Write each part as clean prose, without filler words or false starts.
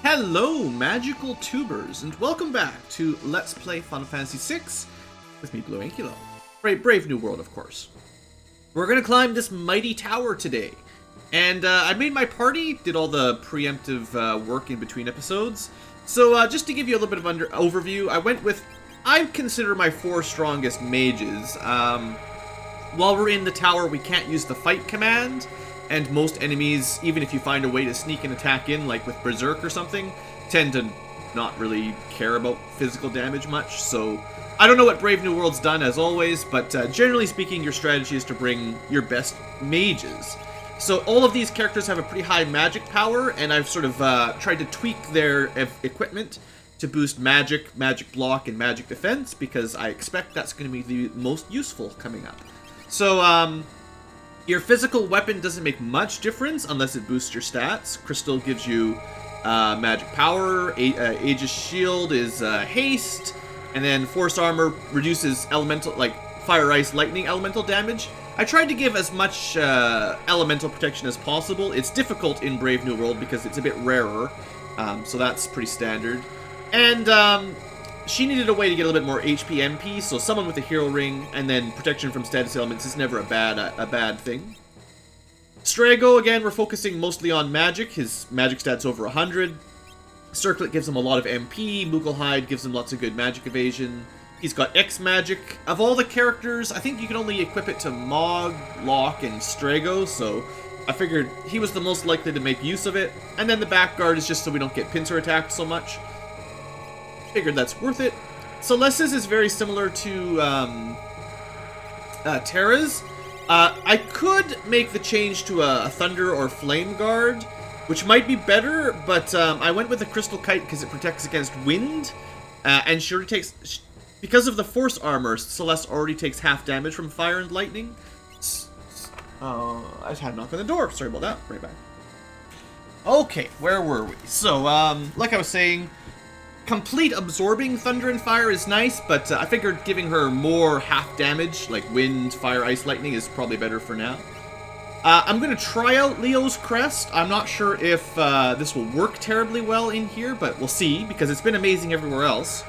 Hello, magical tubers, and welcome back to Let's Play Final Fantasy VI with me, BlueAnkylo. Brave New World, of course. We're gonna climb this mighty tower today, and I made my party, did all the preemptive work in between episodes. So just to give you a little bit of overview, I went with, I consider my 4 strongest mages. While we're in the tower, we can't use the fight command. And most enemies, even if you find a way to sneak an attack in, like with Berserk or something, tend to not really care about physical damage much. So I don't know what Brave New World's done, as always, but generally speaking, your strategy is to bring your best mages. So all of these characters have a pretty high magic power, and I've sort of tried to tweak their equipment to boost magic, magic block, and magic defense, because I expect that's going to be the most useful coming up. So, your physical weapon doesn't make much difference unless it boosts your stats. Crystal gives you magic power, Aegis Shield is haste, and then Force Armor reduces elemental, like fire, ice, lightning elemental damage. I tried to give as much elemental protection as possible. It's difficult in Brave New World because it's a bit rarer, so that's pretty standard. And she needed a way to get a little bit more HP MP, so someone with a hero ring and then protection from status elements is never a bad thing. Strago, again, we're focusing mostly on magic. His magic stat's over 100. Circlet gives him a lot of MP. Mughal gives him lots of good magic evasion. He's got X magic. Of all the characters, I think you can only equip it to Mog, Locke, and Strago, so I figured he was the most likely to make use of it. And then the back guard is just so we don't get pincer attacked so much. Figured that's worth it. Celeste's is very similar to Terra's. I could make the change to a Thunder or Flame Guard, which might be better, but I went with the Crystal Kite because it protects against wind, and she already takes, because of the Force Armor, Celeste already takes half damage from fire and lightning. I just had a knock on the door. Sorry about that. Right back. Okay, where were we? So, like I was saying, complete absorbing thunder and fire is nice, but I figured giving her more half damage, like wind, fire, ice, lightning, is probably better for now. I'm going to try out Leo's Crest. I'm not sure if this will work terribly well in here, but we'll see, because it's been amazing everywhere else.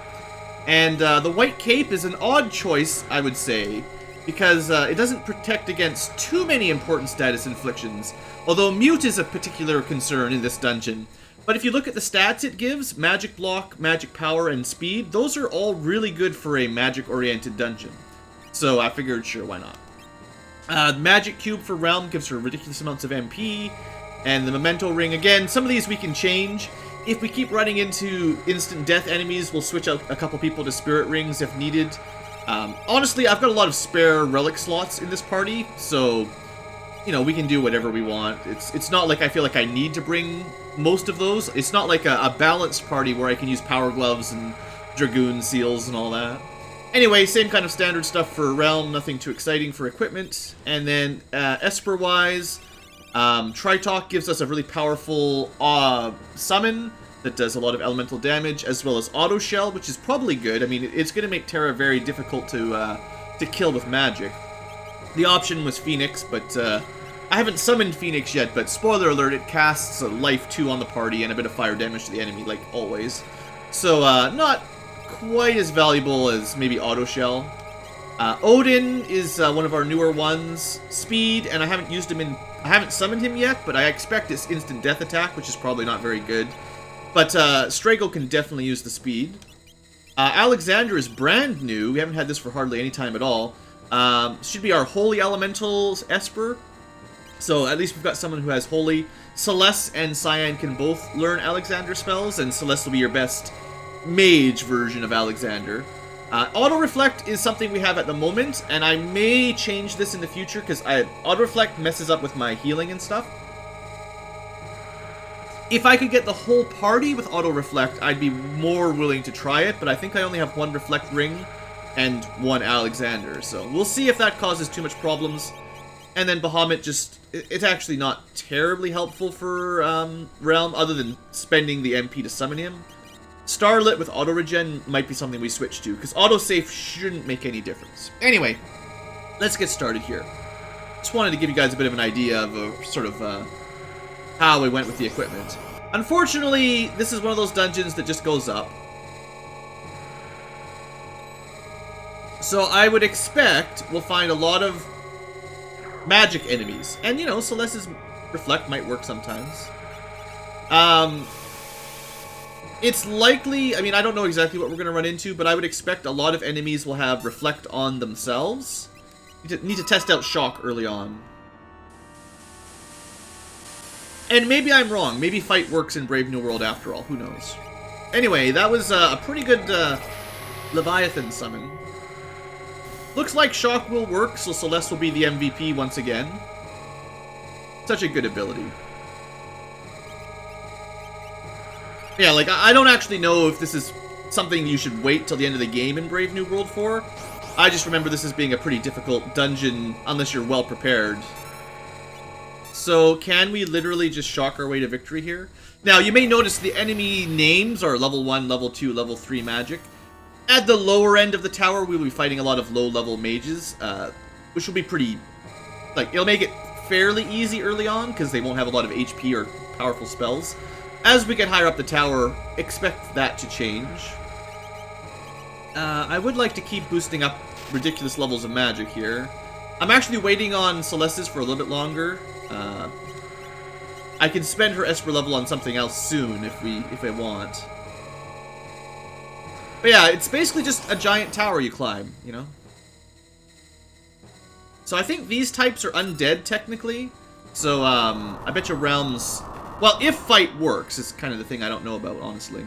And the White Cape is an odd choice, I would say, because it doesn't protect against too many important status inflictions, although Mute is a particular concern in this dungeon. But if you look at the stats it gives, Magic Block, Magic Power, and Speed, those are all really good for a magic-oriented dungeon. So I figured, sure, why not? Magic Cube for Realm gives her ridiculous amounts of MP, and the Memento Ring, again, some of these we can change. If we keep running into instant death enemies, we'll switch out a couple people to Spirit Rings if needed. Honestly, I've got a lot of spare relic slots in this party, so you know, we can do whatever we want. It's not like I feel like I need to bring most of those. It's not like a balanced party where I can use Power Gloves and Dragoon Seals and all that. Anyway, same kind of standard stuff for Realm, nothing too exciting for equipment. And then, Esper-wise, Tritalk gives us a really powerful summon that does a lot of elemental damage, as well as Auto Shell, which is probably good. I mean, it's going to make Terra very difficult to kill with magic. The option was Phoenix, but I haven't summoned Phoenix yet, but spoiler alert, it casts a life 2 on the party and a bit of fire damage to the enemy, like always. So, not quite as valuable as maybe Auto Shell. Odin is one of our newer ones. Speed, and I haven't summoned him yet, but I expect it's instant death attack, which is probably not very good. But Strago can definitely use the speed. Alexander is brand new. We haven't had this for hardly any time at all. Should be our Holy Elementals Esper. So at least we've got someone who has Holy. Celeste and Cyan can both learn Alexander spells, and Celeste will be your best mage version of Alexander. Auto Reflect is something we have at the moment, and I may change this in the future, because Auto Reflect messes up with my healing and stuff. If I could get the whole party with Auto Reflect, I'd be more willing to try it, but I think I only have 1 Reflect Ring and 1 Alexander, so we'll see if that causes too much problems. And then Bahamut it's actually not terribly helpful for Realm, other than spending the MP to summon him. Starlit with auto regen might be something we switch to, because autosave shouldn't make any difference. Anyway, let's get started here. Just wanted to give you guys a bit of an idea of how we went with the equipment. Unfortunately, this is one of those dungeons that just goes up. So I would expect we'll find a lot of magic enemies. And, you know, Celeste's Reflect might work sometimes. It's likely, I mean, I don't know exactly what we're going to run into, but I would expect a lot of enemies will have Reflect on themselves. Need to test out Shock early on. And maybe I'm wrong. Maybe Fight works in Brave New World after all. Who knows? Anyway, that was a pretty good Leviathan summon. Looks like Shock will work, so Celeste will be the MVP once again. Such a good ability. Yeah, like, I don't actually know if this is something you should wait till the end of the game in Brave New World for. I just remember this as being a pretty difficult dungeon, unless you're well prepared. So, can we literally just shock our way to victory here? Now, you may notice the enemy names are level 1, level 2, level 3 magic. At the lower end of the tower, we will be fighting a lot of low-level mages, which will be pretty... Like, it'll make it fairly easy early on, because they won't have a lot of HP or powerful spells. As we get higher up the tower, expect that to change. I would like to keep boosting up ridiculous levels of magic here. I'm actually waiting on Celeste's for a little bit longer. I can spend her Esper level on something else soon if I want. But yeah, it's basically just a giant tower you climb, you know? So I think these types are undead, technically. So, I bet you Realms... Well, if Fight works, is kind of the thing I don't know about, honestly.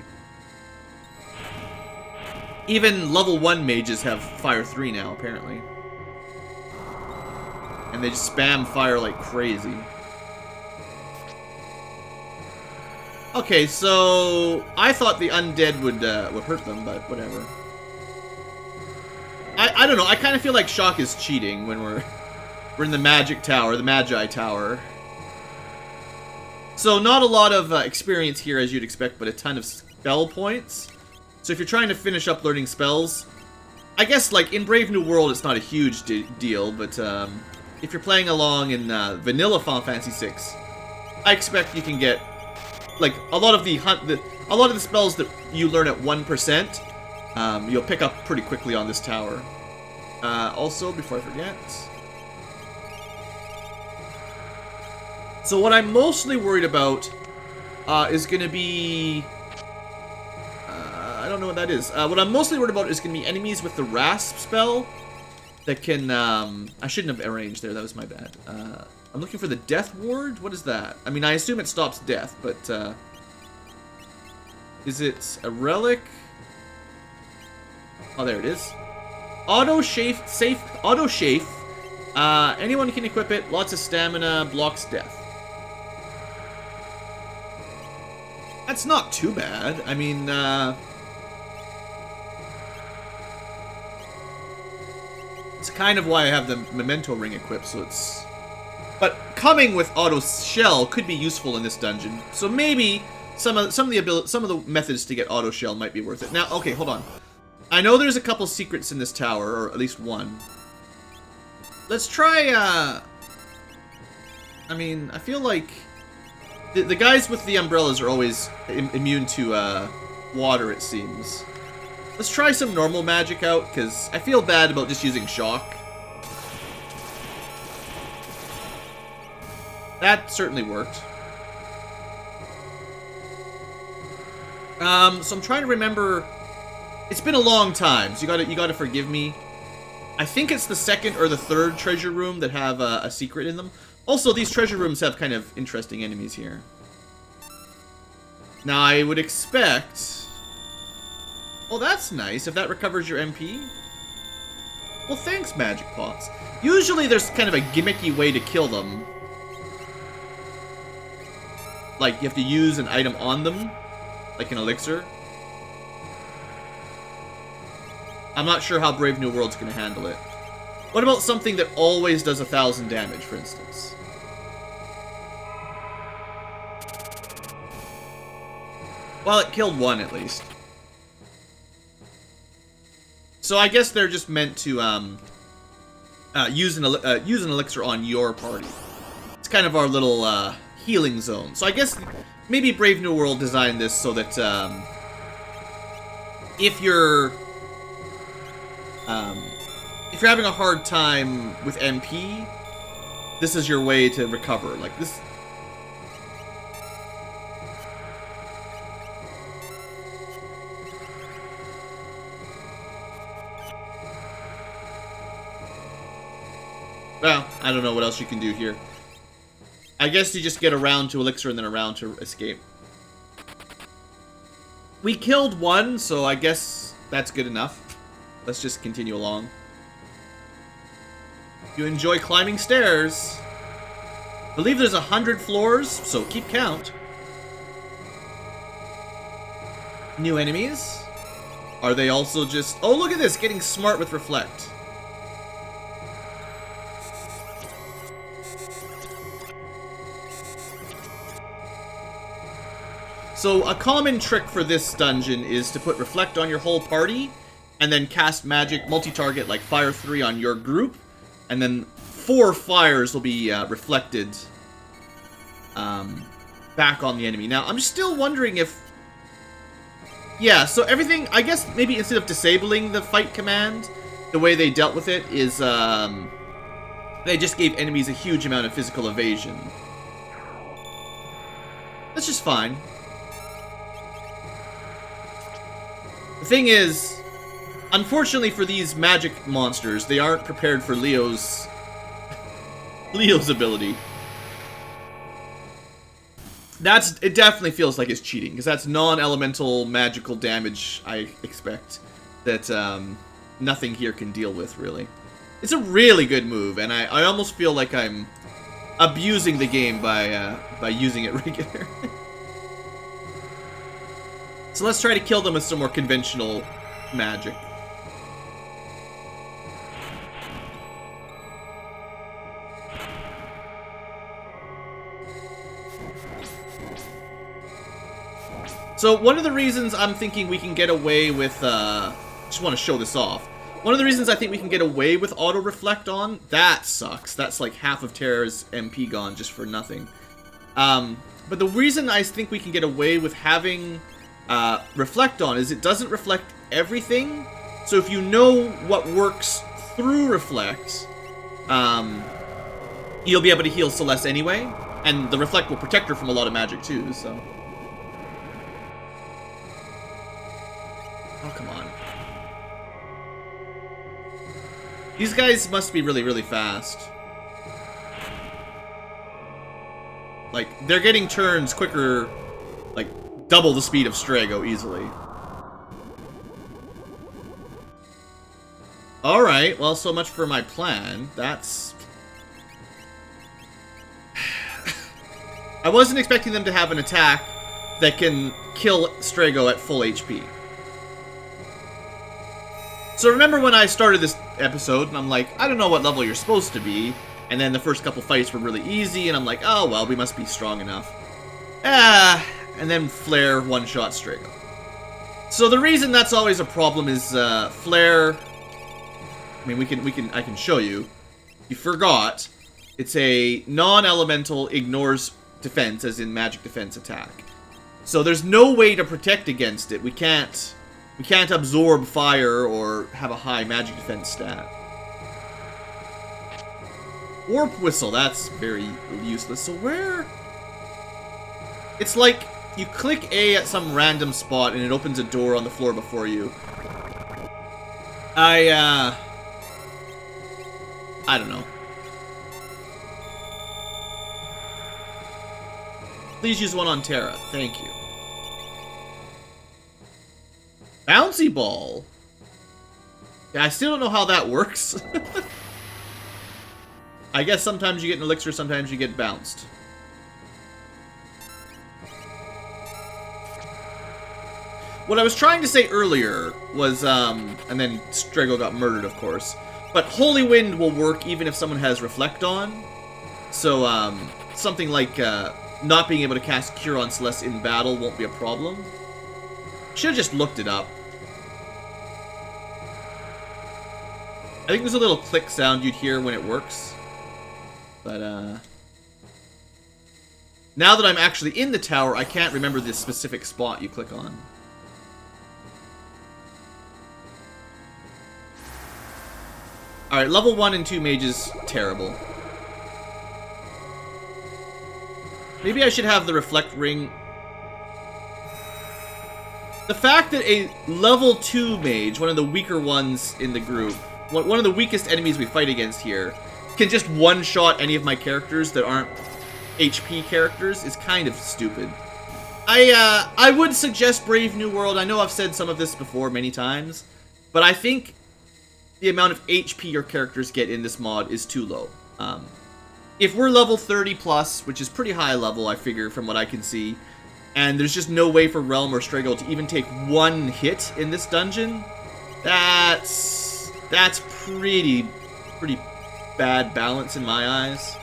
Even level 1 mages have Fire 3 now, apparently. And they just spam fire like crazy. Okay, so I thought the undead would hurt them, but whatever. I don't know. I kind of feel like Shock is cheating when we're in the Magic Tower, the Magi Tower. So not a lot of experience here as you'd expect, but a ton of spell points. So if you're trying to finish up learning spells, I guess like in Brave New World it's not a huge deal, but if you're playing along in vanilla Final Fantasy VI, I expect you can get like a lot of the spells that you learn at 1%, you'll pick up pretty quickly on this tower. Also, before I forget, so what I'm mostly worried about is going to be I don't know what that is. What I'm mostly worried about is going to be enemies with the Rasp spell that can I shouldn't have arranged there. That was my bad. I'm looking for the Death Ward? What is that? I mean, I assume it stops death, but, is it a relic? Oh, there it is. Auto-chafe, auto-chafe. Anyone can equip it. Lots of stamina, blocks death. That's not too bad. I mean, it's kind of why I have the Memento Ring equipped, so it's... But coming with auto shell could be useful in this dungeon. So maybe some of the methods to get auto shell might be worth it. Now, okay, hold on. I know there's a couple secrets in this tower, or at least one. Let's try. I mean, I feel like the guys with the umbrellas are always immune to water. It seems. Let's try some normal magic out because I feel bad about just using shock. That certainly worked. So I'm trying to remember. It's been a long time, so you gotta forgive me. I think it's the second or the third treasure room that have a secret in them. Also, these treasure rooms have kind of interesting enemies here. Now, I would expect... Oh, that's nice, if that recovers your MP. Well, thanks, Magic Pots. Usually there's kind of a gimmicky way to kill them. Like, you have to use an item on them, like an elixir. I'm not sure how Brave New World's going to handle it. What about something that always does 1,000 damage, for instance? Well, it killed one, at least. So I guess they're just meant to use an elixir on your party. It's kind of our little healing zone. So I guess maybe Brave New World designed this so that if you're having a hard time with MP, this is your way to recover. Like this. Well, I don't know what else you can do here. I guess you just get around to Elixir and then around to escape. We killed one, so I guess that's good enough. Let's just continue along. You enjoy climbing stairs. I believe there's 100 floors, so keep count. New enemies? Are they also just... Oh, look at this! Getting smart with Reflect. So, a common trick for this dungeon is to put Reflect on your whole party, and then cast magic multi-target like Fire 3 on your group, and then 4 fires will be reflected back on the enemy. Now, I'm still wondering if... Yeah, so everything... I guess maybe instead of disabling the fight command, the way they dealt with it is they just gave enemies a huge amount of physical evasion. That's just fine. The thing is, unfortunately for these magic monsters, they aren't prepared for Leo's ability. It definitely feels like it's cheating, because that's non-elemental magical damage, I expect, that nothing here can deal with, really. It's a really good move, and I almost feel like I'm abusing the game by using it regularly. So let's try to kill them with some more conventional magic. So one of the reasons I'm thinking we can get away with, just want to show this off. One of the reasons I think we can get away with auto-reflect on, that sucks. That's like half of Terra's MP gone just for nothing. But the reason I think we can get away with having reflect on is it doesn't reflect everything. So if you know what works through reflect, you'll be able to heal Celeste anyway, and the reflect will protect her from a lot of magic too. So, oh come on, these guys must be really, really fast. Like they're getting turns quicker, like double the speed of Strago easily. Alright, well, so much for my plan. That's... I wasn't expecting them to have an attack that can kill Strago at full HP. So remember when I started this episode, and I'm like, I don't know what level you're supposed to be, and then the first couple fights were really easy, and I'm like, oh, well, we must be strong enough. And then Flare one-shot Strago. So the reason that's always a problem is Flare. I mean, I can show you. You forgot. It's a non-elemental ignores defense, as in magic defense attack. So there's no way to protect against it. We can't absorb fire or have a high magic defense stat. Warp Whistle, that's very useless. So where? It's like you click A at some random spot and it opens a door on the floor before you. I don't know. Please use one on Terra. Thank you. Bouncy Ball. Yeah, I still don't know how that works. I guess sometimes you get an elixir, sometimes you get bounced. What I was trying to say earlier was, and then Strago got murdered, of course. But Holy Wind will work even if someone has Reflect on. So, something like not being able to cast Cure on Celeste in battle won't be a problem. Should have just looked it up. I think there's a little click sound you'd hear when it works. But, Now that I'm actually in the tower, I can't remember this specific spot you click on. Alright, level 1 and 2 mages, terrible. Maybe I should have the reflect ring. The fact that a level 2 mage, one of the weaker ones in the group, one of the weakest enemies we fight against here, can just one-shot any of my characters that aren't HP characters is kind of stupid. I would suggest Brave New World. I know I've said some of this before many times, but I think the amount of HP your characters get in this mod is too low. If we're level 30 plus, which is pretty high level, I figure, from what I can see, and there's just no way for Realm or Striggle to even take one hit in this dungeon, that's pretty bad balance in my eyes.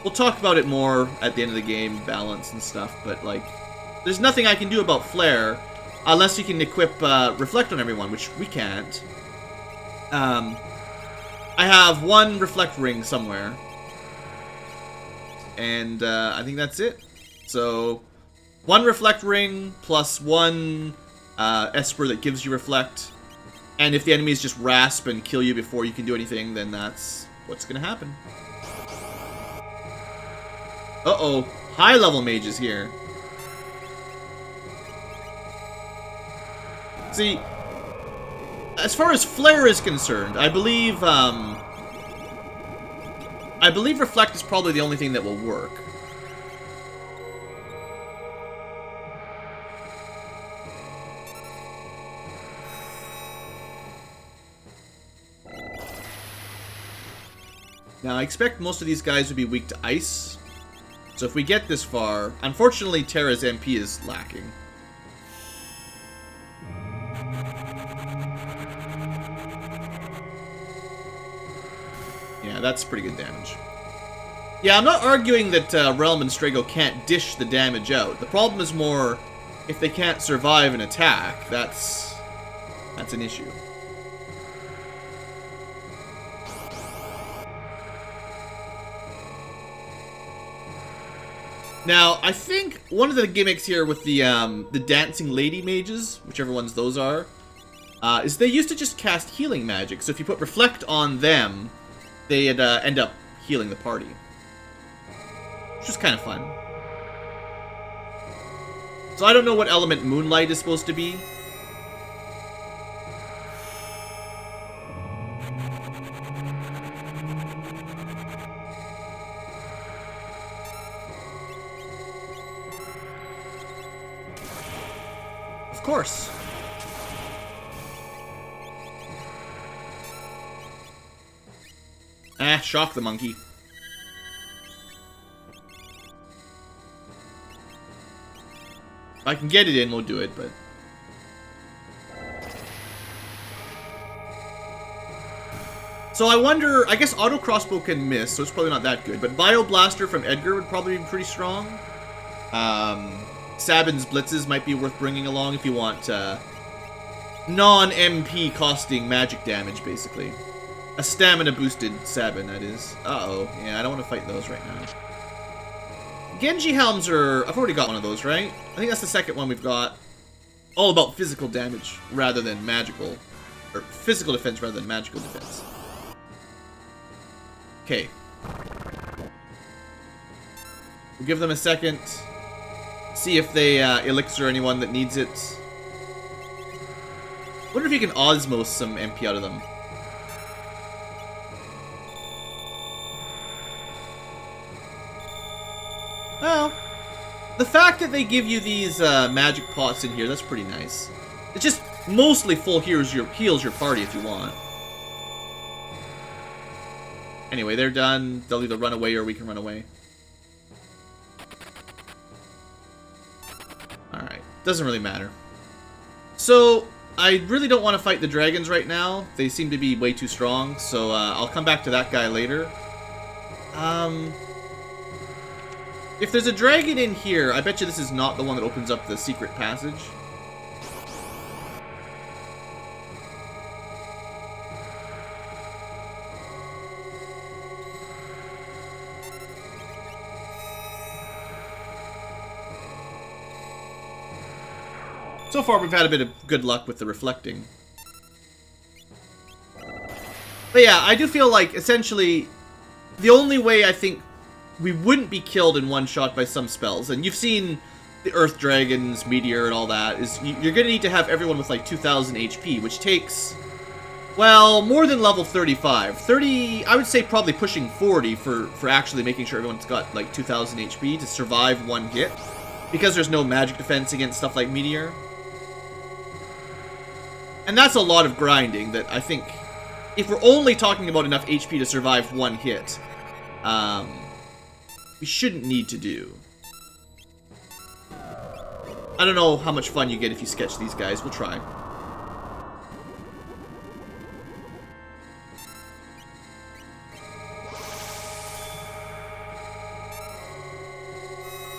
We'll talk about it more at the end of the game, balance and stuff, but, like, there's nothing I can do about Flare unless you can equip Reflect on everyone, which we can't. I have one Reflect ring somewhere, and I think that's it. So, one Reflect ring plus one Esper that gives you Reflect, and if the enemies just rasp and kill you before you can do anything, then that's what's gonna happen. Uh-oh, high-level mages here. See, as far as Flare is concerned, I believe Reflect is probably the only thing that will work. Now, I expect most of these guys would be weak to ice. So if we get this far, unfortunately Terra's MP is lacking. Yeah, that's pretty good damage. Yeah, I'm not arguing that Realm and Strago can't dish the damage out. The problem is more if they can't survive an attack. That's an issue. Now, I think one of the gimmicks here with the dancing lady mages, whichever ones those are, is they used to just cast healing magic. So if you put Reflect on them, they'd end up healing the party. Which is kind of fun. So I don't know what element Moonlight is supposed to be. Of course. Ah, shock the monkey. If I can get it in, we'll do it, but... So I wonder, I guess Auto Crossbow can miss, so it's probably not that good, but Bio Blaster from Edgar would probably be pretty strong. Sabin's Blitzes might be worth bringing along if you want non-MP costing magic damage, basically. A stamina-boosted Sabin, that is. Uh-oh. Yeah, I don't want to fight those right now. Genji Helms are... I've already got one of those, right? I think that's the second one we've got. All about physical damage rather than magical. Or physical defense rather than magical defense. Okay. We'll give them a second. See if they elixir anyone that needs it. Wonder if you can osmose some MP out of them. Well, the fact that they give you these magic pots in here, that's pretty nice. It just mostly full heals your party if you want. Anyway, they're done. They'll either run away or we can run away. Alright, doesn't really matter. So, I really don't want to fight the dragons right now. They seem to be way too strong, so I'll come back to that guy later. If there's a dragon in here, I bet you this is not the one that opens up the secret passage. So far, we've had a bit of good luck with the reflecting. But yeah, I do feel like, essentially, the only way I think we wouldn't be killed in one shot by some spells, and you've seen the Earth Dragons, Meteor, and all that, is you're going to need to have everyone with like 2,000 HP, which takes, well, more than level 35. 30, I would say probably pushing 40 for actually making sure everyone's got like 2,000 HP to survive one hit, because there's no magic defense against stuff like Meteor. And that's a lot of grinding that I think, if we're only talking about enough HP to survive one hit, we shouldn't need to do. I don't know how much fun you get if you sketch these guys. We'll try.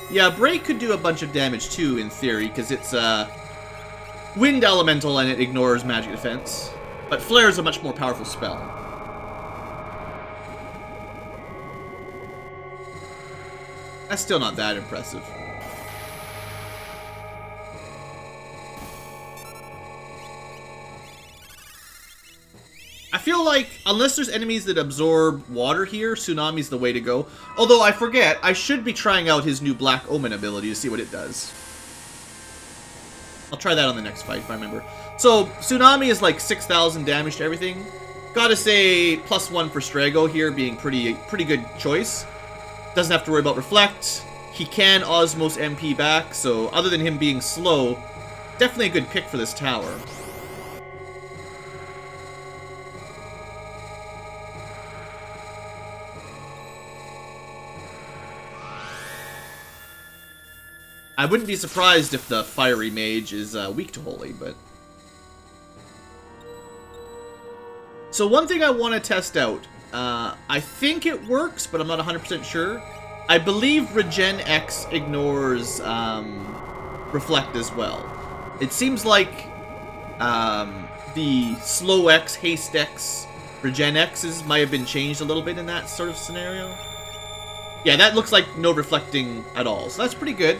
Yeah, Break could do a bunch of damage too, in theory, because it's Wind Elemental and it ignores magic defense. But Flare is a much more powerful spell. That's still not that impressive. I feel like, unless there's enemies that absorb water here, Tsunami's the way to go. Although, I forget, I should be trying out his new Black Omen ability to see what it does. I'll try that on the next fight, if I remember. So, Tsunami is like 6,000 damage to everything. Gotta say, +1 for Strago here being pretty good choice. Doesn't have to worry about Reflect. He can Osmos MP back, so other than him being slow, definitely a good pick for this tower. I wouldn't be surprised if the Fiery Mage is weak to Holy, but... So one thing I want to test out, I think it works, but I'm not 100% sure. I believe Regen X ignores Reflect as well. It seems like the Slow X, Haste X, Regen X's might have been changed a little bit in that sort of scenario. Yeah, that looks like no reflecting at all, so that's pretty good.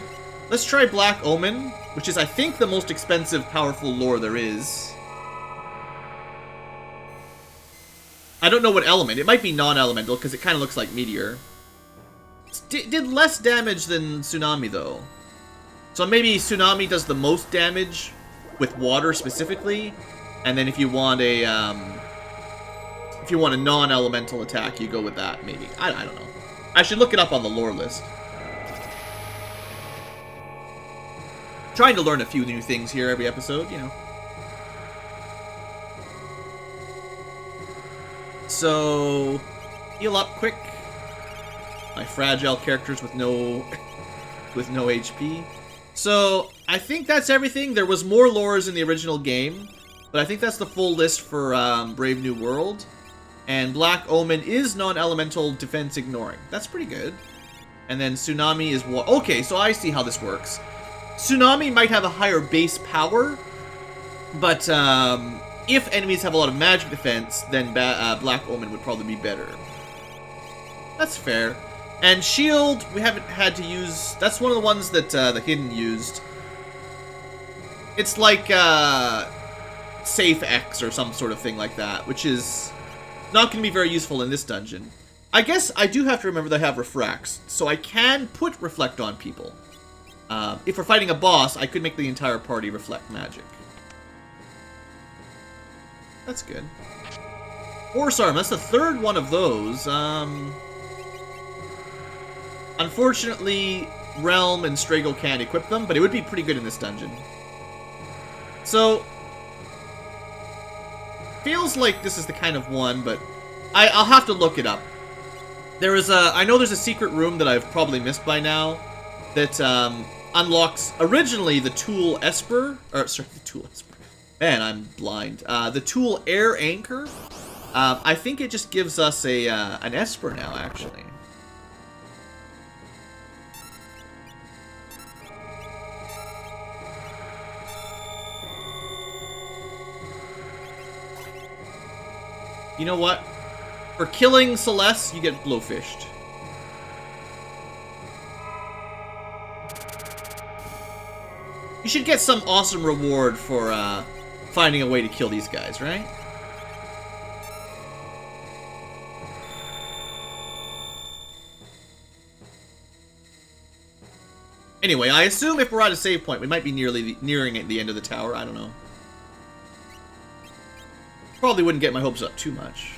Let's try Black Omen, which is, I think, the most expensive, powerful lore there is. I don't know what element. It might be non-elemental, because it kind of looks like Meteor. Did less damage than Tsunami, though. So maybe Tsunami does the most damage with water, specifically. And then if you want a non-elemental attack, you go with that, maybe. I don't know. I should look it up on the lore list. Trying to learn a few new things here every episode, you know. So, heal up quick. My fragile characters with no HP. So, I think that's everything. There was more lores in the original game, but I think that's the full list for Brave New World. And Black Omen is non-elemental defense ignoring. That's pretty good. And then Tsunami is what? Okay, so I see how this works. Tsunami might have a higher base power, but if enemies have a lot of magic defense, then Black Omen would probably be better. That's fair. And Shield, we haven't had to use... That's one of the ones that the Hidden used. It's like Safe X or some sort of thing like that, which is not going to be very useful in this dungeon. I guess I do have to remember that I have Refracts, so I can put Reflect on people. If we're fighting a boss, I could make the entire party reflect magic. That's good. Force Arm, that's the third one of those. Unfortunately, Realm and Strago can't equip them, but it would be pretty good in this dungeon. So, feels like this is the kind of one, but I'll have to look it up. There is I know there's a secret room that I've probably missed by now that unlocks originally the Tool Esper, or sorry, the Tool Esper. Man, I'm blind. The Tool Air Anchor. I think it just gives us a an Esper now, actually. You know what? For killing Celeste, you get blowfished. You should get some awesome reward for finding a way to kill these guys, right? Anyway, I assume if we're at a save point, we might be nearing the end of the tower. I don't know. Probably wouldn't get my hopes up too much.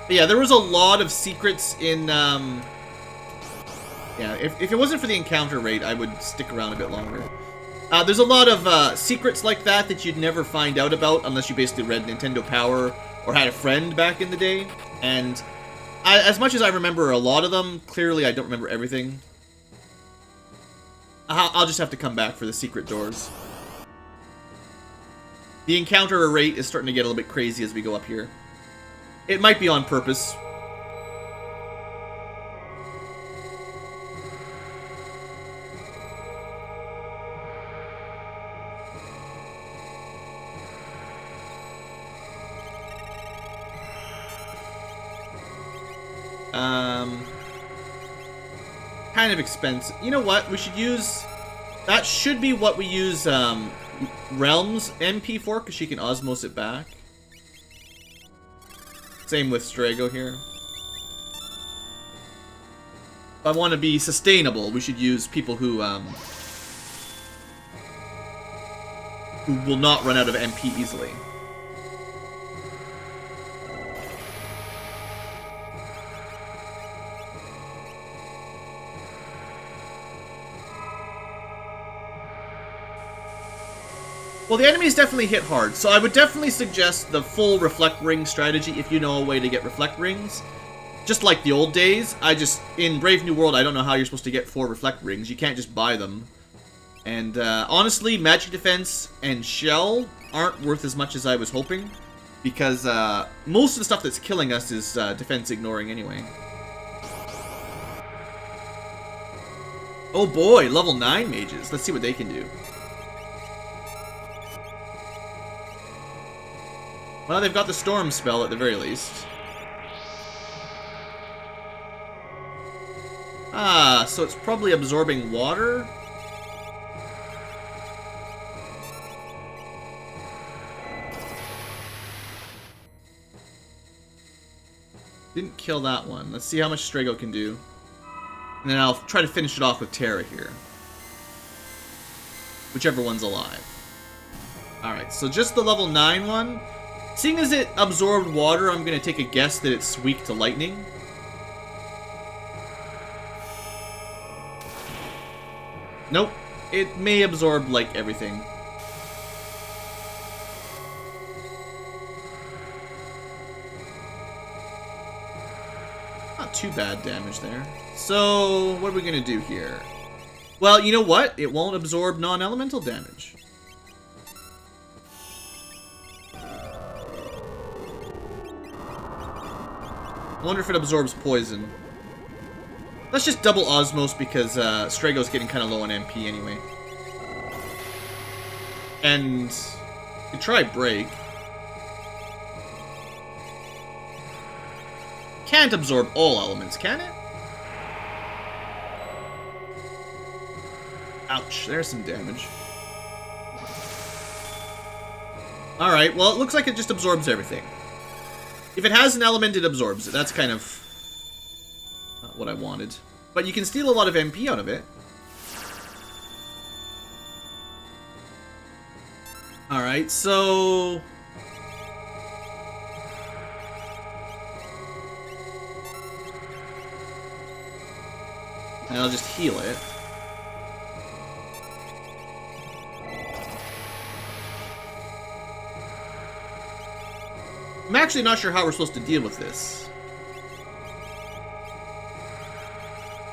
But yeah, there was a lot of secrets in, yeah, if it wasn't for the encounter rate, I would stick around a bit longer. There's a lot of secrets like that you'd never find out about unless you basically read Nintendo Power or had a friend back in the day. And as much as I remember a lot of them, clearly I don't remember everything. I'll just have to come back for the secret doors. The encounter rate is starting to get a little bit crazy as we go up here. It might be on purpose. Kind of expensive. You know what? We should use... That should be what we use Realms MP for, because she can osmose it back. Same with Strago here. If I want to be sustainable, we should use people who will not run out of MP easily. Well, the enemies definitely hit hard, so I would definitely suggest the full Reflect Ring strategy if you know a way to get Reflect Rings. Just like the old days, in Brave New World, I don't know how you're supposed to get 4 Reflect Rings. You can't just buy them. And, honestly, Magic Defense and Shell aren't worth as much as I was hoping, because, most of the stuff that's killing us is, defense ignoring anyway. Oh boy, level 9 mages. Let's see what they can do. Well, they've got the Storm spell at the very least. Ah, so it's probably absorbing water? Didn't kill that one. Let's see how much Strago can do. And then I'll try to finish it off with Terra here. Whichever one's alive. Alright, so just the level 9 one. Seeing as it absorbed water, I'm going to take a guess that it's weak to lightning. Nope. It may absorb, like, everything. Not too bad damage there. So, what are we going to do here? Well, you know what? It won't absorb non-elemental damage. I wonder if it absorbs poison. Let's just double Osmose because Strago's getting kind of low on MP anyway. And you try Break. Can't absorb all elements, can it? Ouch, there's some damage. Alright, well it looks like it just absorbs everything. If it has an element, it absorbs it. That's kind of not what I wanted. But you can steal a lot of MP out of it. Alright, so... and I'll just heal it. I'm actually not sure how we're supposed to deal with this.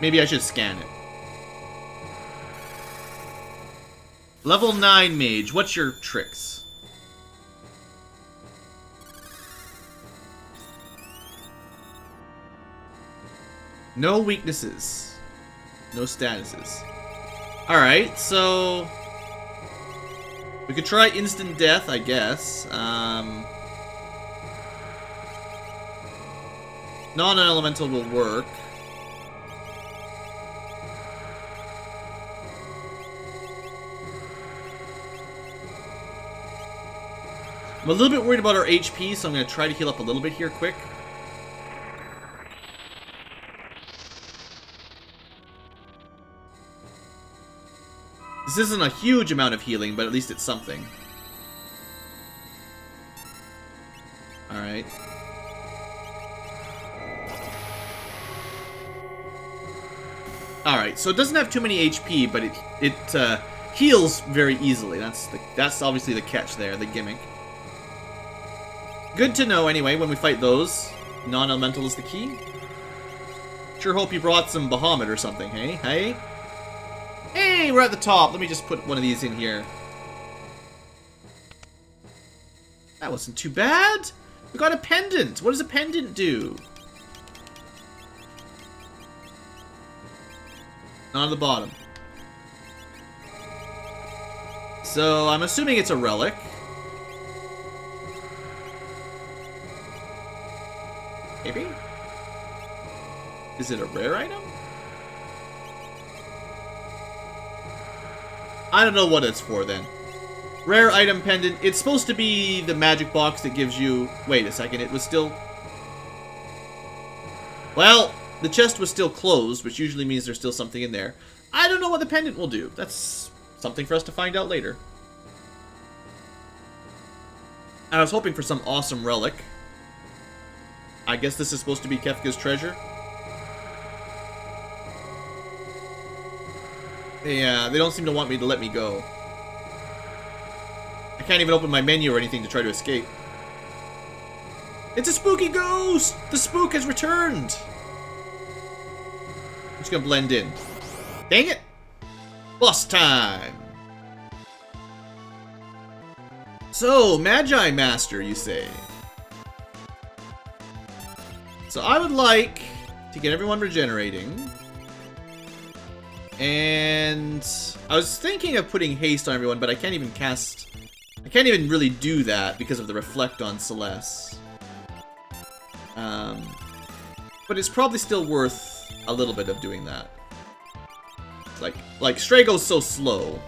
Maybe I should scan it. Level 9 mage, what's your tricks? No weaknesses. No statuses. Alright, so... we could try instant death, I guess. Non-elemental will work. I'm a little bit worried about our HP, so I'm going to try to heal up a little bit here quick. This isn't a huge amount of healing, but at least it's something. Alright. Alright, so it doesn't have too many HP, but it heals very easily. That's obviously the catch there, the gimmick. Good to know, anyway, when we fight those. Non-elemental is the key. Sure hope you brought some Bahamut or something, hey? Hey? Hey, we're at the top. Let me just put one of these in here. That wasn't too bad. We got a pendant. What does a pendant do? Not on the bottom. So, I'm assuming it's a relic. Maybe? Is it a rare item? I don't know what it's for then. Rare item pendant. It's supposed to be the magic box that gives you... Wait a second, it was still... Well, the chest was still closed, which usually means there's still something in there. I don't know what the pendant will do. That's something for us to find out later. I was hoping for some awesome relic. I guess this is supposed to be Kefka's treasure. They don't seem to want me to let me go. I can't even open my menu or anything to try to escape. It's a spooky ghost! The spook has returned! I'm just gonna blend in. Dang it! Boss time! So, Magi Master, you say? So I would like to get everyone regenerating. And I was thinking of putting haste on everyone, but I can't even cast... I can't even really do that because of the reflect on Celeste. But it's probably still worth a little bit of doing that. Like Strago's so slow.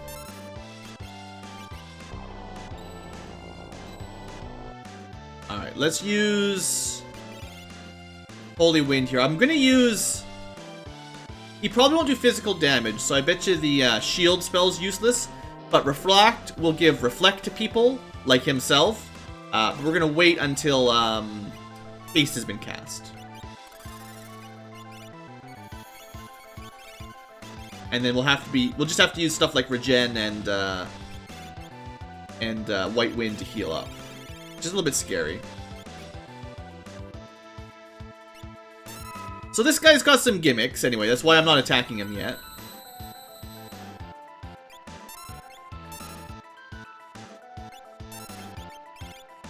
Alright, let's use Holy Wind here. I'm gonna use... He probably won't do physical damage, so I bet you the shield spell's useless. But Reflect will give Reflect to people, like himself. But we're gonna wait until Haste has been cast. And then we'll just have to use stuff like Regen and White Wind to heal up. Which is a little bit scary. So this guy's got some gimmicks, anyway. That's why I'm not attacking him yet.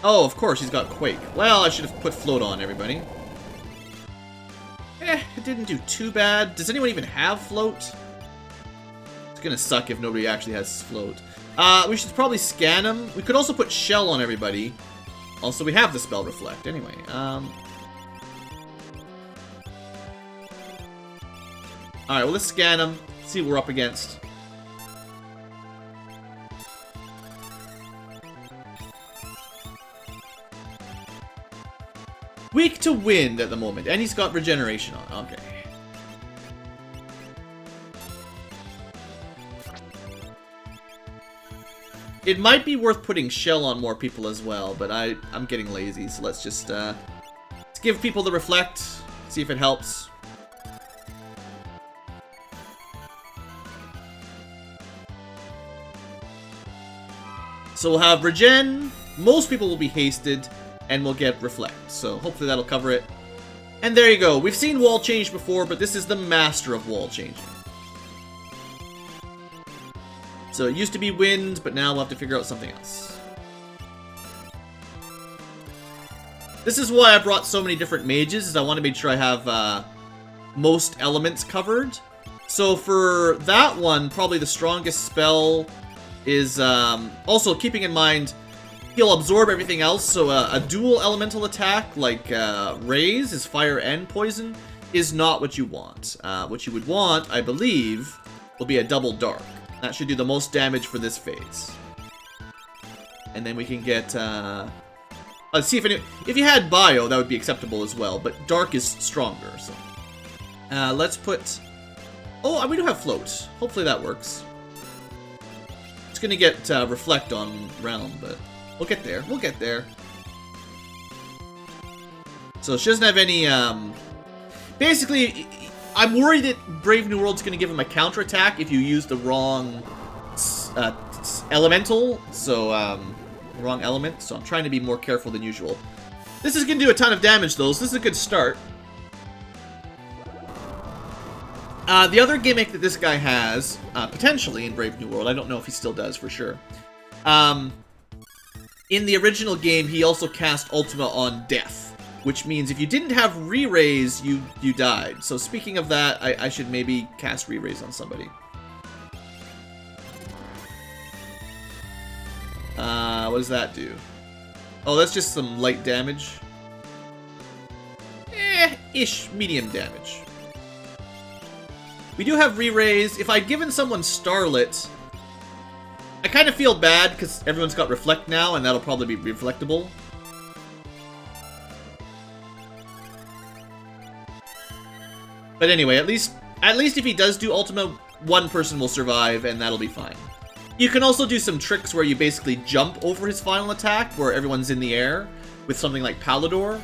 Oh, of course, he's got Quake. Well, I should have put Float on, everybody. It didn't do too bad. Does anyone even have Float? It's gonna suck if nobody actually has Float. We should probably scan him. We could also put Shell on everybody. Also, we have the spell Reflect, anyway. Alright, well, let's scan him. See what we're up against. Weak to wind at the moment, and he's got regeneration on. Okay. It might be worth putting Shell on more people as well, but I'm getting lazy, so let's just let's give people the Reflect, see if it helps. So we'll have Regen, most people will be hasted, and we'll get Reflect. So hopefully that'll cover it. And there you go. We've seen wall change before, but this is the master of wall changing. So it used to be wind, but now we'll have to figure out something else. This is why I brought so many different mages, is I want to make sure I have most elements covered. So for that one, probably the strongest spell is... also, keeping in mind, he'll absorb everything else, so a dual elemental attack like Raise is fire and poison is not what you want. What you would want, I believe, will be a double dark. That should do the most damage for this phase. And then we can get, let's see if you had bio, that would be acceptable as well, but dark is stronger, so. Let's put, oh, we do have float. Hopefully that works. It's gonna get reflect on realm, but we'll get there. We'll get there. So she doesn't have any, basically, I'm worried that Brave New World's gonna give him a counterattack if you use the wrong elemental, so, wrong element, so I'm trying to be more careful than usual. This is gonna do a ton of damage, though, so this is a good start. The other gimmick that this guy has, potentially in Brave New World, I don't know if he still does for sure. In the original game, he also cast Ultima on Death, which means if you didn't have Re-Raise, you died. So speaking of that, I should maybe cast Re-Raise on somebody. What does that do? Oh, that's just some light damage. Ish, medium damage. We do have Re-Raise. If I'd given someone Starlit, I kind of feel bad because everyone's got Reflect now, and that'll probably be reflectable. But anyway, at least if he does do Ultima, one person will survive, and that'll be fine. You can also do some tricks where you basically jump over his final attack, where everyone's in the air, with something like Palador.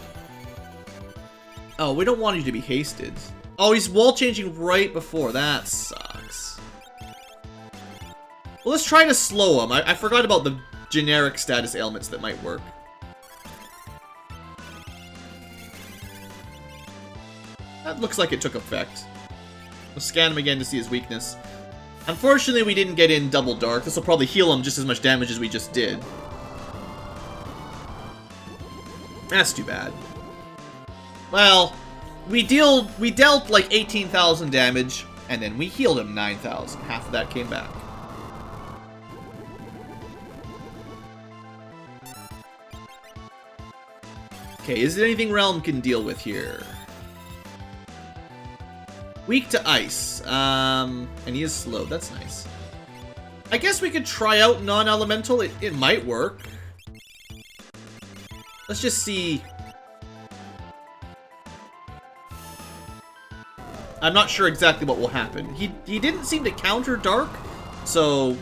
Oh, we don't want you to be hasted. Oh, he's wall changing right before. That sucks. Well, let's try to slow him. I forgot about the generic status ailments that might work. That looks like it took effect. We'll scan him again to see his weakness. Unfortunately, we didn't get in double dark. This will probably heal him just as much damage as we just did. That's too bad. Well, we dealt like 18,000 damage, and then we healed him 9,000. Half of that came back. Okay, is there anything Realm can deal with here? Weak to ice, and he is slow. That's nice. I guess we could try out non-elemental. It might work. Let's just see. I'm not sure exactly what will happen. He didn't seem to counter dark, so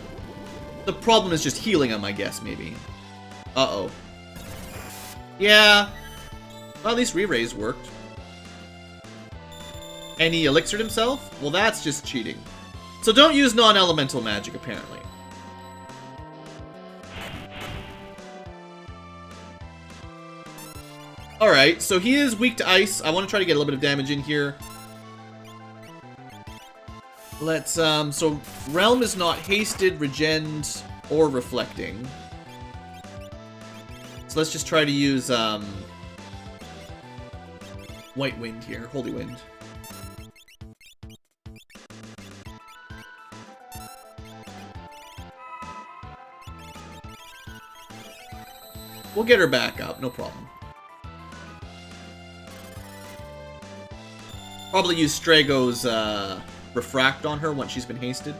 the problem is just healing him, I guess, maybe. Uh-oh. Yeah. Well, at least Re-Raise worked. And he elixired himself? Well, that's just cheating. So don't use non-elemental magic, apparently. Alright, so he is weak to ice. I want to try to get a little bit of damage in here. Let's, so Realm is not hasted, regened, or reflecting. So let's just try to use, White Wind here, Holy Wind. We'll get her back up, no problem. Probably use Strago's, Refract on her once she's been hasted.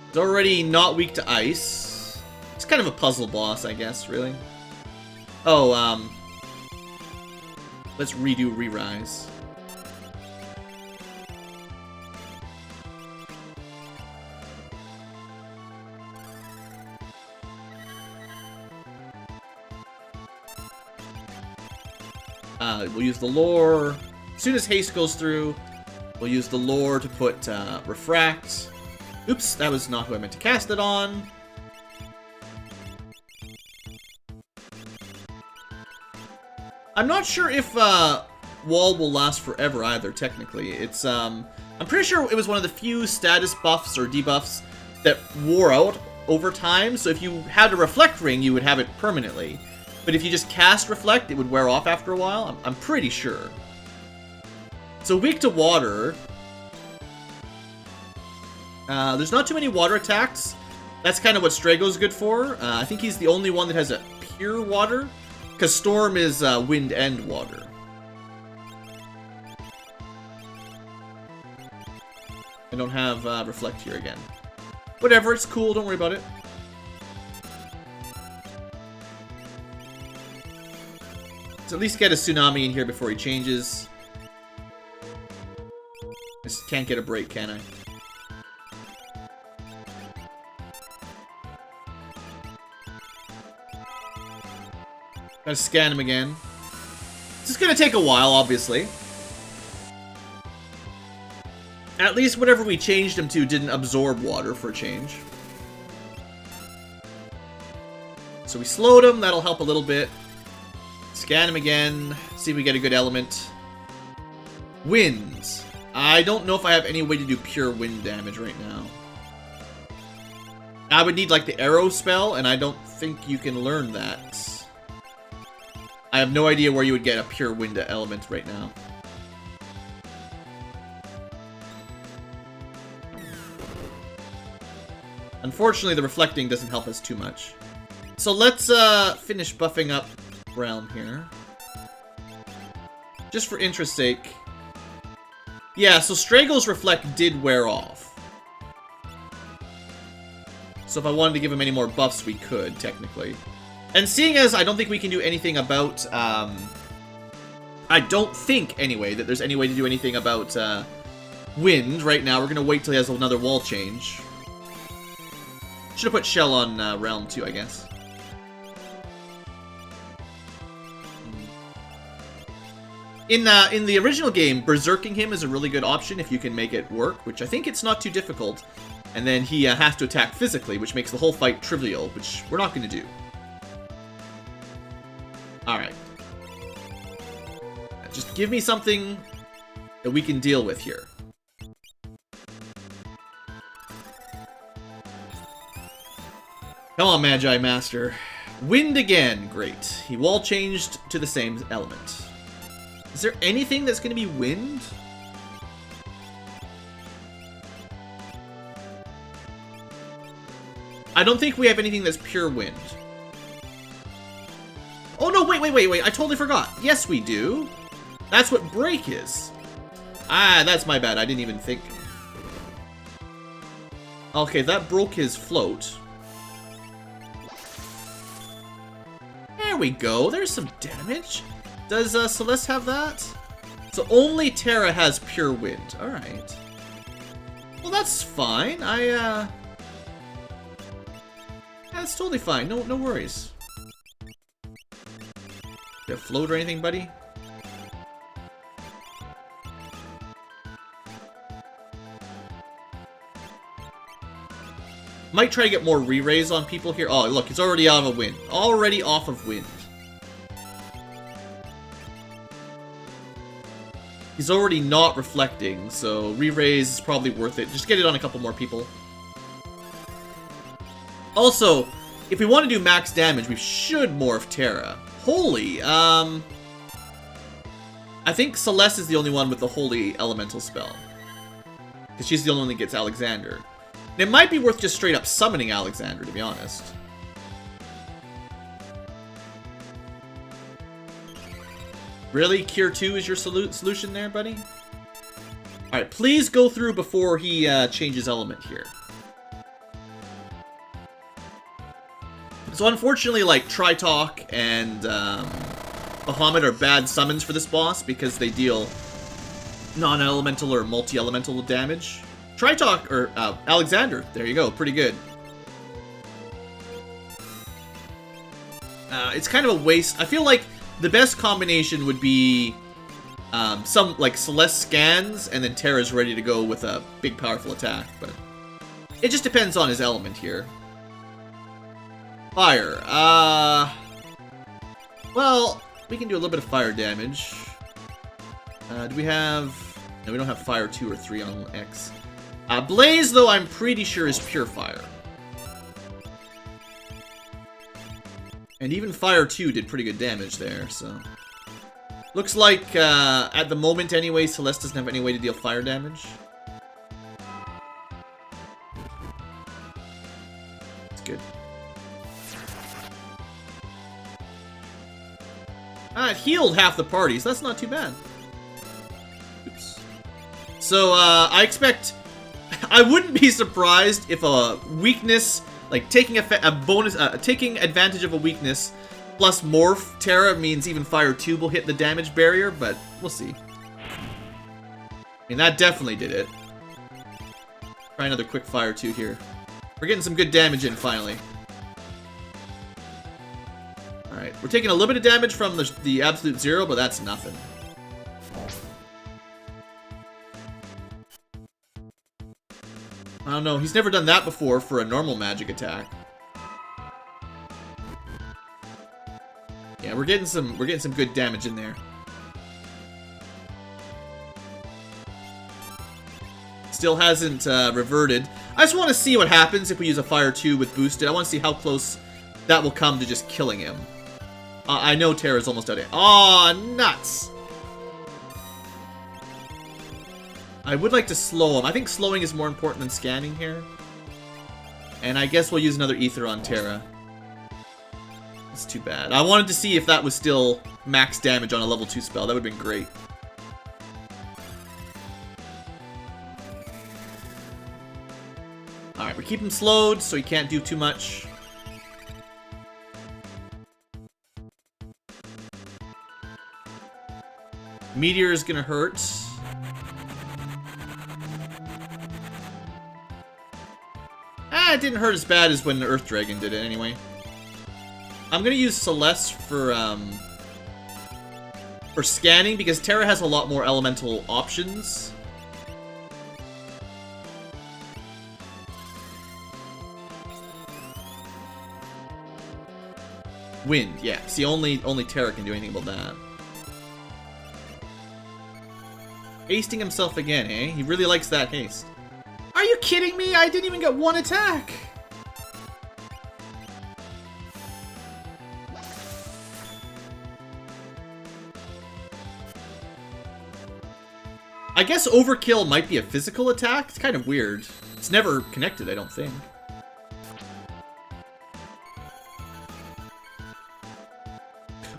It's already not weak to ice. It's kind of a puzzle boss, I guess, really. Oh, let's redo Re-Rise. We'll use the lore. As soon as haste goes through, we'll use the lore to put Refract. Oops, that was not who I meant to cast it on. I'm not sure if Wall will last forever either, technically. It's, I'm pretty sure it was one of the few status buffs or debuffs that wore out over time, so if you had a Reflect Ring, you would have it permanently. But if you just cast Reflect, it would wear off after a while. I'm pretty sure. So weak to water. There's not too many water attacks. That's kind of what Strago's good for. I think he's the only one that has a pure water, because Storm is wind and water. I don't have Reflect here again. Whatever, it's cool, don't worry about it. Let's at least get a Tsunami in here before he changes. Just can't get a break, can I? Gotta scan him again. This is gonna take a while, obviously. At least whatever we changed him to didn't absorb water for a change. So we slowed him, that'll help a little bit. Scan him again, see if we get a good element. Winds. I don't know if I have any way to do pure wind damage right now. I would need like the arrow spell, and I don't think you can learn that. I have no idea where you would get a pure wind element right now. Unfortunately, the reflecting doesn't help us too much. So let's finish buffing up Realm here. Just for interest's sake. Yeah, so Strago's Reflect did wear off. So if I wanted to give him any more buffs, we could, technically. And seeing as I don't think we can do anything about... I don't think, anyway, that there's any way to do anything about wind right now. We're going to wait till he has another wall change. Should have put Shell on Realm too, I guess. In the original game, berserking him is a really good option if you can make it work, which I think it's not too difficult. And then he has to attack physically, which makes the whole fight trivial, which we're not going to do. Alright. Just give me something that we can deal with here. Come on, Magi Master. Wind again. Great. He wall changed to the same element. Is there anything that's going to be wind? I don't think we have anything that's pure wind. Oh no, wait, I totally forgot. Yes, we do. That's what break is. Ah, that's my bad. I didn't even think. Okay, that broke his float. There we go. There's some damage. Does Celeste have that? So only Terra has pure wind. Alright. Well, that's fine. Yeah, it's totally fine. No worries. You have float or anything, buddy? Might try to get more re-raise on people here. Oh, look, it's already out of a wind. Already off of wind. He's already not reflecting, so re-raise is probably worth it. Just get it on a couple more people. Also, if we want to do max damage, we should morph Terra. Holy, I think Celeste is the only one with the Holy Elemental spell. Because she's the only one that gets Alexander. And it might be worth just straight up summoning Alexander, to be honest. Really? Cure 2 is your solution there, buddy? Alright, please go through before he changes element here. So unfortunately, like, Tritalk and Bahamut are bad summons for this boss because they deal non-elemental or multi-elemental damage. Tritalk, or Alexander, there you go, pretty good. It's kind of a waste. I feel like the best combination would be some, like, Celeste scans, and then Terra's ready to go with a big, powerful attack, but it just depends on his element here. Fire. Well, we can do a little bit of fire damage. Do we have... No, we don't have fire 2 or 3 on X. Blaze, though, I'm pretty sure is pure fire. And even fire 2 did pretty good damage there, so... Looks like, at the moment anyway, Celeste doesn't have any way to deal fire damage. It healed half the party, so that's not too bad. Oops. So, I expect... I wouldn't be surprised if a weakness, like taking taking advantage of a weakness plus Morph Terra means even Fire 2 will hit the damage barrier, but we'll see. I mean, that definitely did it. Try another quick Fire 2 here. We're getting some good damage in, finally. Alright, we're taking a little bit of damage from the Absolute Zero, but that's nothing. I don't know, he's never done that before for a normal magic attack. Yeah, we're getting some good damage in there. Still hasn't reverted. I just want to see what happens if we use a Fire 2 with boosted. I want to see how close that will come to just killing him. I know Terra's almost out of it. Aw, nuts! I would like to slow him. I think slowing is more important than scanning here. And I guess we'll use another Ether on Terra. It's too bad. I wanted to see if that was still max damage on a level 2 spell. That would have been great. Alright, we keep him slowed so he can't do too much. Meteor is gonna hurt. It didn't hurt as bad as when the Earth Dragon did it anyway. I'm gonna use Celeste for scanning because Terra has a lot more elemental options. Wind, yeah. See, only Terra can do anything about that. Hasting himself again, eh? He really likes that haste. Are you kidding me? I didn't even get one attack! I guess Overkill might be a physical attack. It's kind of weird. It's never connected, I don't think.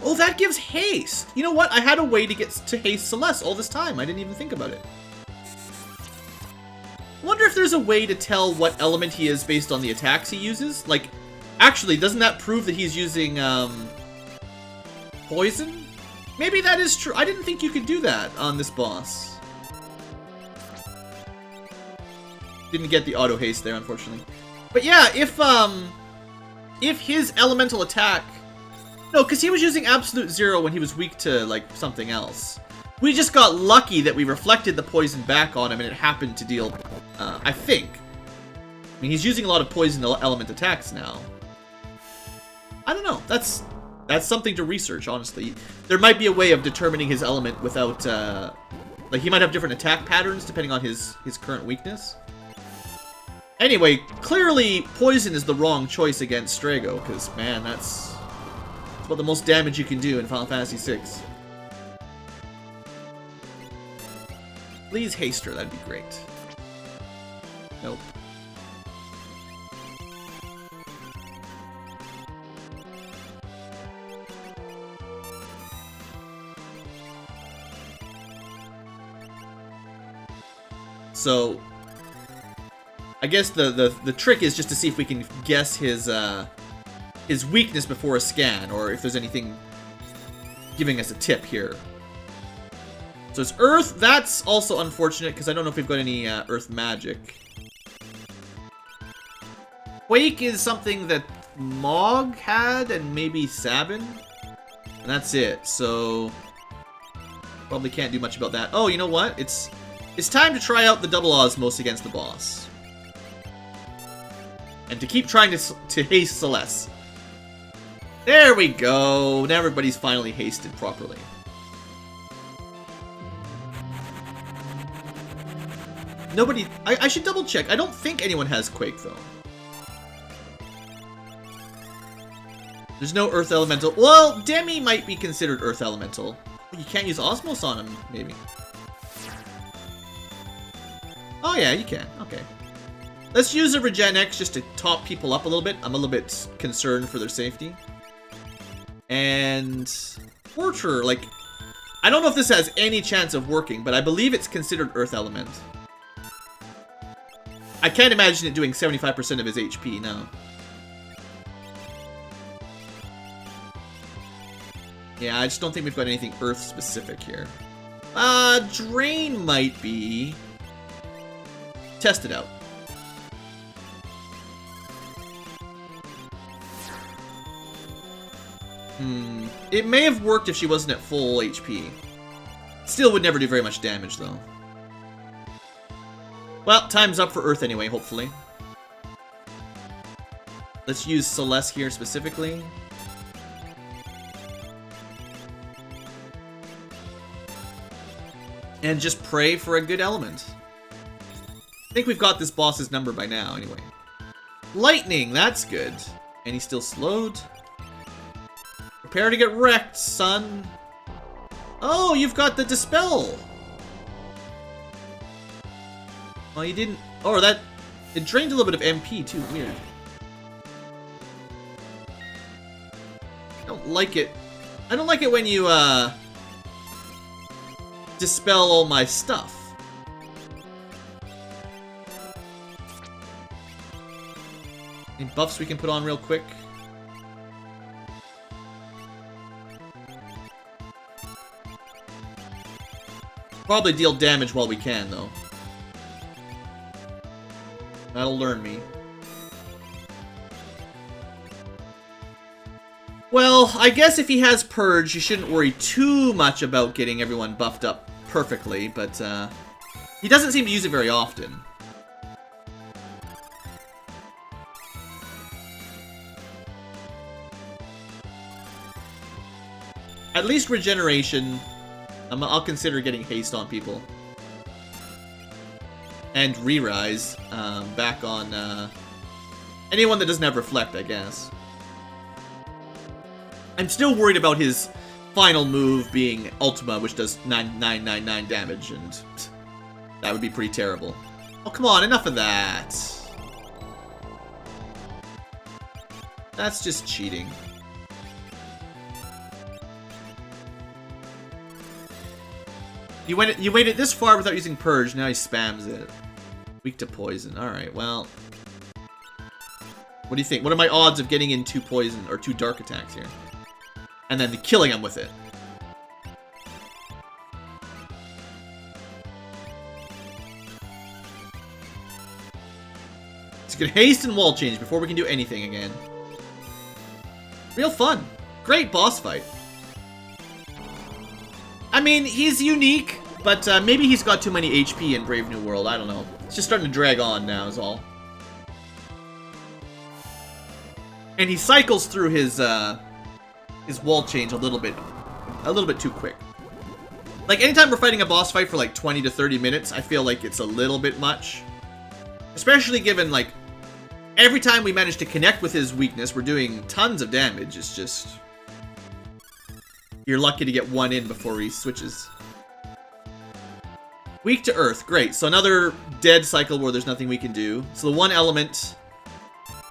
Oh, that gives haste! You know what? I had a way to get to haste Celeste all this time. I didn't even think about it. I wonder if there's a way to tell what element he is based on the attacks he uses. Like, actually, doesn't that prove that he's using, poison? Maybe that is true. I didn't think you could do that on this boss. Didn't get the auto haste there, unfortunately. But yeah, if his elemental attack... No, because he was using Absolute Zero when he was weak to, like, something else. We just got lucky that we reflected the poison back on him and it happened to deal, I think. I mean, he's using a lot of poison element attacks now. I don't know. That's something to research, honestly. There might be a way of determining his element without, like, he might have different attack patterns depending on his current weakness. Anyway, clearly, poison is the wrong choice against Strago, because, man, that's about the most damage you can do in Final Fantasy VI. Please haste her, that'd be great. Nope. So, I guess the trick is just to see if we can guess his weakness before a scan, or if there's anything giving us a tip here. So it's Earth. That's also unfortunate, because I don't know if we've got any Earth magic. Quake is something that Mog had, and maybe Sabin. And that's it, so... probably can't do much about that. Oh, you know what? It's time to try out the double Osmos against the boss. And to keep trying to haste Celeste. There we go! Now everybody's finally hasted properly. Nobody... I should double check. I don't think anyone has Quake, though. There's no Earth Elemental. Well, Demi might be considered Earth Elemental. You can't use Osmos on him, maybe. Oh yeah, you can. Okay. Let's use a Regen X just to top people up a little bit. I'm a little bit concerned for their safety. And... Torture, like, I don't know if this has any chance of working, but I believe it's considered Earth Element. I can't imagine it doing 75% of his HP, no. Yeah, I just don't think we've got anything Earth-specific here. Drain might be... Test it out. It may have worked if she wasn't at full HP. Still would never do very much damage, though. Well, time's up for Earth anyway, hopefully. Let's use Celeste here specifically. And just pray for a good element. I think we've got this boss's number by now, anyway. Lightning, that's good. And he's still slowed. Prepare to get wrecked, son. Oh, you've got the Dispel. Oh, you didn't... Oh, that... It drained a little bit of MP, too. Weird. I don't like it. I don't like it when you, dispel all my stuff. Any buffs we can put on real quick? Probably deal damage while we can, though. That'll learn me. Well, I guess if he has Purge, you shouldn't worry too much about getting everyone buffed up perfectly, but he doesn't seem to use it very often. At least regeneration. I'll consider getting haste on people. And re-rise back on anyone that doesn't have reflect, I guess. I'm still worried about his final move being Ultima, which does 9999 damage, and that would be pretty terrible. Oh, come on, enough of that. That's just cheating. You waited this far without using Purge, now he spams it. Weak to poison. Alright, well. What do you think? What are my odds of getting in 2 poison, or 2 dark attacks here? And then killing him with it. It's gonna haste and wall change before we can do anything again. Real fun. Great boss fight. I mean, he's unique, but maybe he's got too many HP in Brave New World. I don't know. It's just starting to drag on now is all. And he cycles through his wall change a little bit too quick. Like, anytime we're fighting a boss fight for like 20 to 30 minutes, I feel like it's a little bit much. Especially given, like, every time we manage to connect with his weakness, we're doing tons of damage. It's just... You're lucky to get one in before he switches. Weak to Earth. Great. So another dead cycle where there's nothing we can do. So the one element...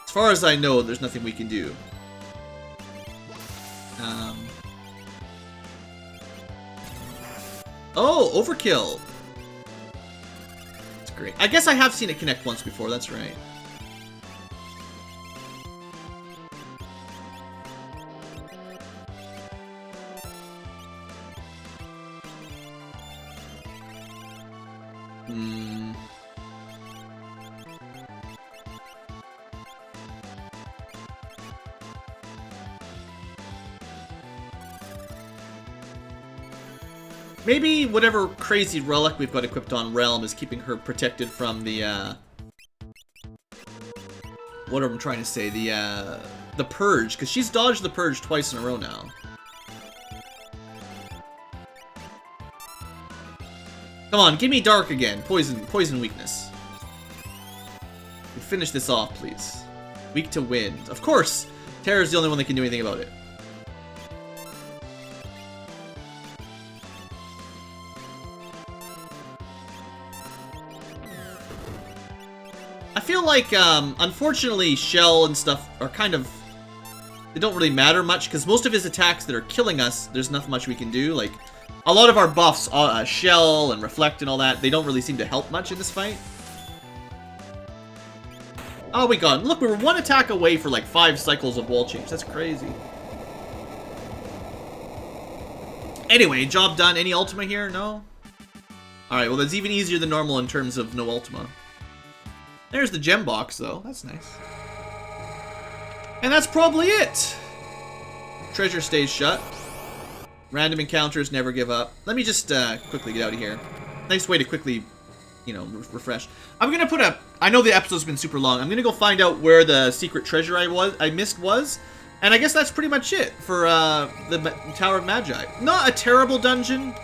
As far as I know, there's nothing we can do. Oh, overkill. That's great. I guess I have seen it connect once before, that's right. Maybe whatever crazy relic we've got equipped on Realm is keeping her protected from the, what am I trying to say? The Purge, because she's dodged the Purge twice in a row now. Come on, give me Dark again. Poison weakness. Finish this off, please. Weak to Wind. Of course! Terra's the only one that can do anything about it. I feel like, unfortunately, Shell and stuff are kind of they don't really matter much, because most of his attacks that are killing us, there's nothing much we can do. Like, a lot of our buffs, Shell and Reflect and all that, they don't really seem to help much in this fight. Oh, we got him. Look, we were one attack away for like 5 cycles of wall change. That's crazy. Anyway, job done. Any Ultima here? No? Alright, well that's even easier than normal in terms of no Ultima. There's the gem box, though. That's nice. And that's probably it. Treasure stays shut. Random encounters never give up. Let me just quickly get out of here. Nice way to quickly, you know, refresh. I'm gonna put a... I know the episode's been super long. I'm gonna go find out where the secret treasure I missed was. And I guess that's pretty much it for the Tower of Magi. Not a terrible dungeon.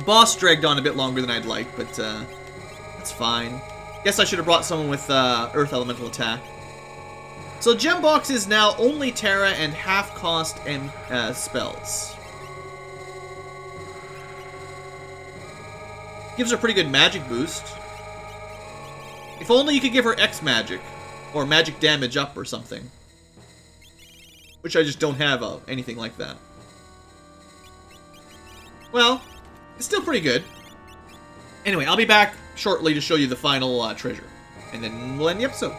Boss dragged on a bit longer than I'd like, but that's fine. Guess I should have brought someone with Earth Elemental Attack. So Gem Box is now only Terra and half cost and spells. Gives her a pretty good magic boost. If only you could give her X magic, or magic damage up or something. Which I just don't have anything like that. Well, it's still pretty good. Anyway, I'll be back shortly to show you the final treasure. And then we'll end the episode.